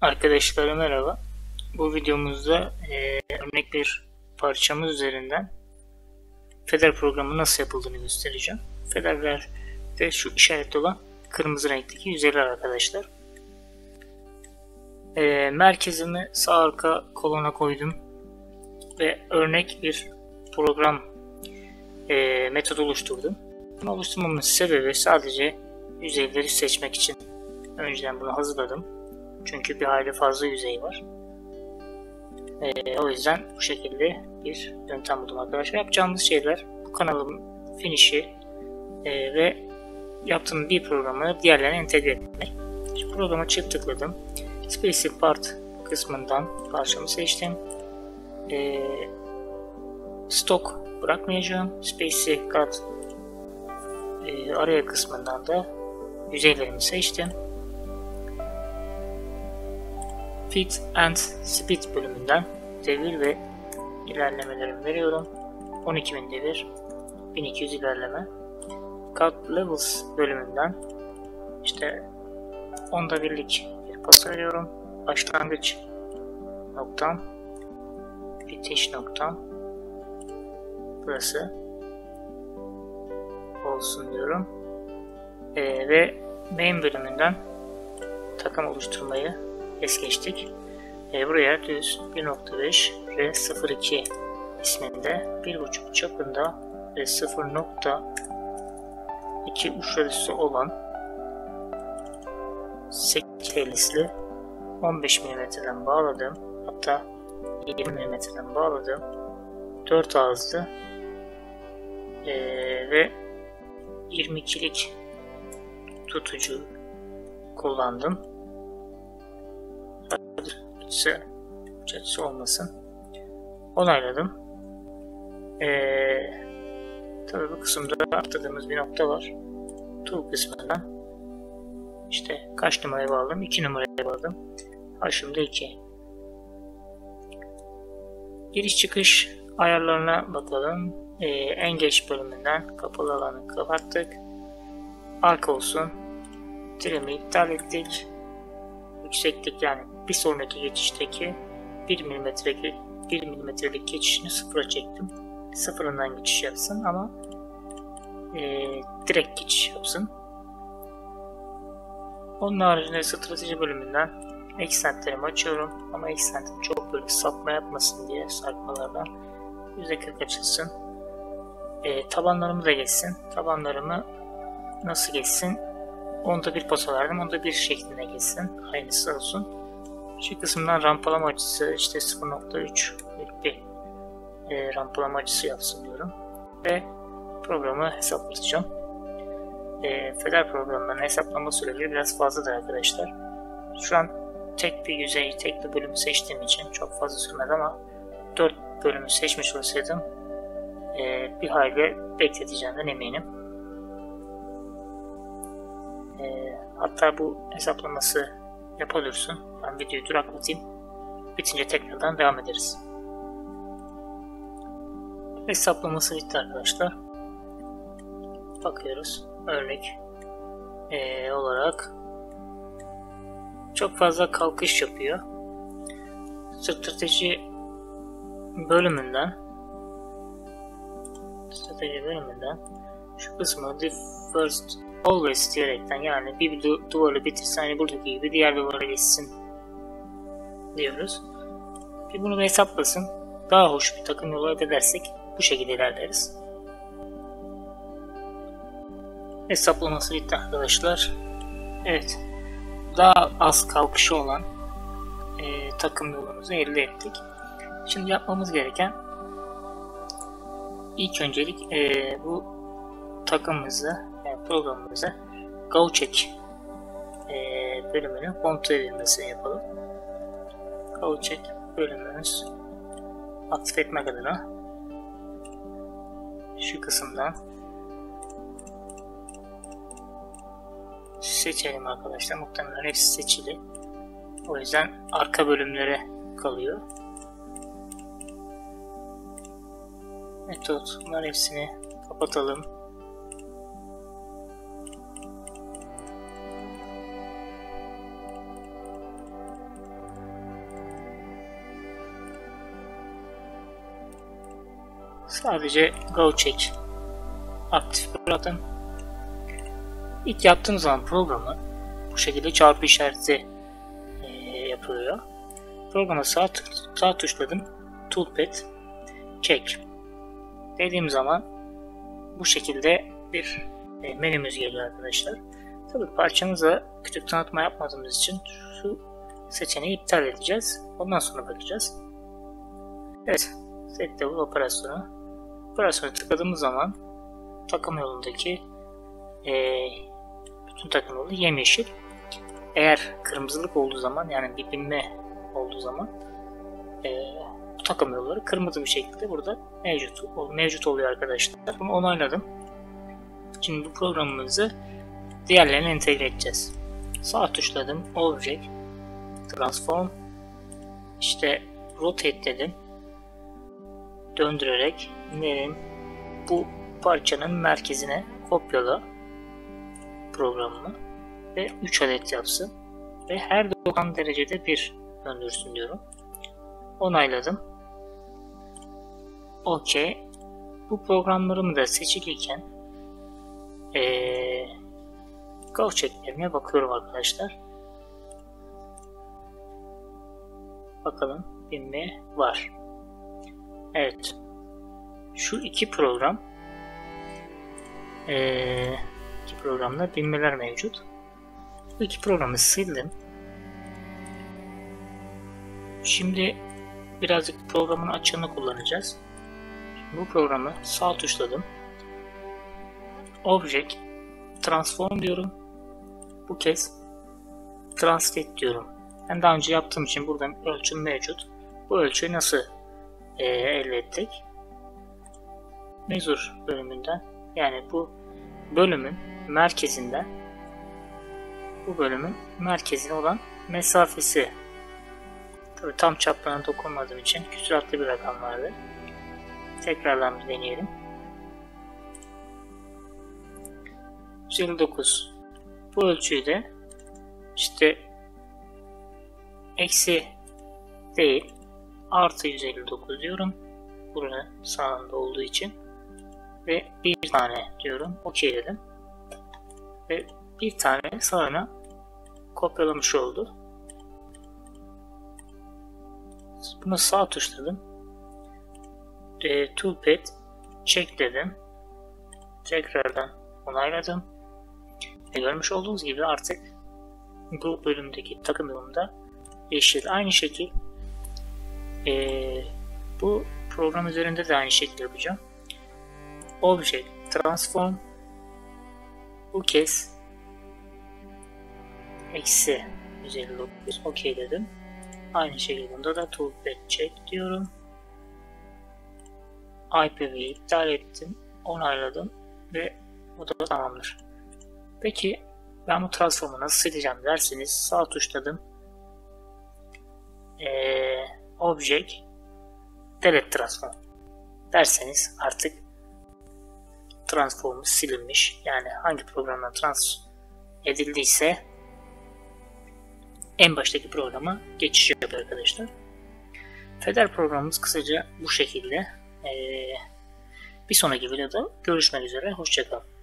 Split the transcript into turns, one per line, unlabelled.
Arkadaşlar merhaba. Bu videomuzda örnek bir parçamız üzerinden Feder programı nasıl yapıldığını göstereceğim. Federler de şu işaretli olan kırmızı renkteki yüzeyler arkadaşlar. Merkezimi sağ arka kolona koydum ve örnek bir program metodu oluşturdum. Bunu oluşturmamın sebebi sadece yüzeyleri seçmek için. Önceden bunu hazırladım. Çünkü bir hayli fazla yüzey var. O yüzden bu şekilde bir yöntem buldum arkadaşlar. Yapacağımız şeyler bu kanalın finişi ve yaptığım bir programı diğerlerine entegre etmek. Şu programa çift tıkladım. Specific Part kısmından parçamı seçtim. Stok bırakmayacağım. Specific Cut araya kısmından da yüzeylerimi seçtim. Fit and Speed bölümünden devir ve ilerlemelerimi veriyorum. 12.000 devir, 1200 ilerleme. Cut Levels bölümünden işte 10'da birlik bir pas veriyorum. Başlangıç noktam, bitiş noktam burası olsun diyorum. Ve main bölümünden takım oluşturmayı es geçtik. Buraya düz 1.5 R02 isminde 1.5 çapında ve 0.2 uç radüsü olan 8 helisli 15 mm'den bağladım. Hatta 20 mm'den bağladım. 4 ağızlı ve 22'lik tutucu kullandım. Açısı olmasın. Onayladım. Tabii bu kısımda atladığımız bir nokta var. Tool kısmından işte kaç numaraya bağladım? 2 numaraya bağladım. Haşımda 2. Giriş çıkış ayarlarına bakalım. Engage bölümünden kapalı alanı kapattık. Arka olsun. Trim'i iptal ettik. Yükseklik yani bir sonraki geçişteki 1 milimetrelik geçişini sıfıra çektim. Sıfırından geçiş yapsın ama direkt geçiş yapsın. Onun haricinde strateji bölümünden eksentlerimi açıyorum ama eksentim çok böyle sapma yapmasın diye sarkmalardan %40 açılsın. Tabanlarımı da geçsin. Tabanlarımı nasıl geçsin? Onda bir pasa verdim. Onda bir şeklinde geçsin. Aynısı olsun. Şu kısımdan rampalama açısı işte 0.3 bir rampalama açısı yapsın diyorum. Ve programı hesaplayacağım. Feder programlarının hesaplama süreleri biraz fazladır arkadaşlar. Şu an tek bir yüzey, tek bir bölümü seçtiğim için çok fazla sürmedi ama 4 bölümü seçmiş olsaydım bir hayli bekleteceğimden eminim. Hatta bu hesaplaması yapılırsa ben videoyu duraklatayım. Bitince tekrardan devam ederiz. Hesaplaması bitti arkadaşlar. Bakıyoruz. Örnek olarak çok fazla kalkış yapıyor. Strateji bölümünden şu kısmı the first always diyerekten yani bir duvarı bitirsen hani buradaki gibi diğer duvara geçsin diyoruz. Bir bunu hesaplasın. Daha hoş bir takım yolu elde edersek bu şekilde ilerleriz. Hesaplaması bitti arkadaşlar. Evet. Daha az kalkışı olan takım yolumuzu elde ettik. Şimdi yapmamız gereken ilk öncelik bu takımımızı yani programımızı GoCheck bölümünün kontrol edilmesini yapalım. GoCheck bölümümüz aktif etmek adına şu kısımdan seçelim arkadaşlar. Muhtemelen hepsi seçili. O yüzden arka bölümlere kalıyor. Metot. Bunların hepsini kapatalım. Sadece go check aktif bıraktım. İlk yaptığım zaman programı bu şekilde çarpı işareti yapılıyor. Programa sağ tuşladım. Toolpad check dediğim zaman bu şekilde bir menümüz geliyor arkadaşlar. Tabii parçamıza küçük tanıtma yapmadığımız için şu seçeneği iptal edeceğiz. Ondan sonra bakacağız. Evet. Set Level operasyona tıkladığımız zaman takım yolundaki bütün takım yolu yemyeşil. Eğer kırmızılık olduğu zaman, yani bir binme olduğu zaman bu takım yolları kırmızı bir şekilde burada mevcut oluyor arkadaşlar. Bunu onayladım. Şimdi bu programımızı diğerlerine entegre edeceğiz. Sağ tuşladım. Object Transform, işte Rotate dedim. Döndürerek bu parçanın merkezine kopyala programını ve 3 adet yapsın ve her 90 derecede bir döndürsün diyorum. Onayladım. OK. Bu programlarımı da seçiliyken go check'lerine bakıyorum arkadaşlar. Bakalım binme var. Evet. Şu iki programda binmeler mevcut. Bu iki programı sildim. Şimdi birazcık programın açığını kullanacağız. Şimdi bu programı sağ tuşladım. Object Transform diyorum. Bu kez Translate diyorum. Ben daha önce yaptığım için burada ölçüm mevcut. Bu ölçüyü nasıl elde ettik? Measure bölümünden, yani bu bölümün merkezinden merkezine olan mesafesi. Tabii tam çaplarına dokunmadığım için küsuratlı bir rakam vardı. Tekrardan bir deneyelim. 159. Bu ölçüyü de işte eksi değil artı 159 diyorum. Buranın sağında olduğu için. Ve bir tane diyorum. OK dedim. Ve bir tane sağına kopyalamış oldu. Bunu sağ tuşladım. Toolpad check dedim. Tekrardan onayladım. Ve görmüş olduğunuz gibi artık bu bölümdeki takım yolunda yeşil. Aynı şekil bu program üzerinde de aynı şekilde yapacağım. Object Transform, bu kez eksi 159 OK dedim. Aynı şekilde bunda da Toolpad check diyorum. IPV'yi iptal ettim. Onayladım ve bu da tamamdır. Peki ben bu transformu nasıl sileceğim derseniz sağ tuşladım. Object Delete Transform derseniz artık transformu silinmiş. Yani hangi programdan edildiyse en baştaki programa geçiş yapıyor arkadaşlar. Feder programımız kısaca bu şekilde. Bir sonraki videoda görüşmek üzere. Hoşça kalın.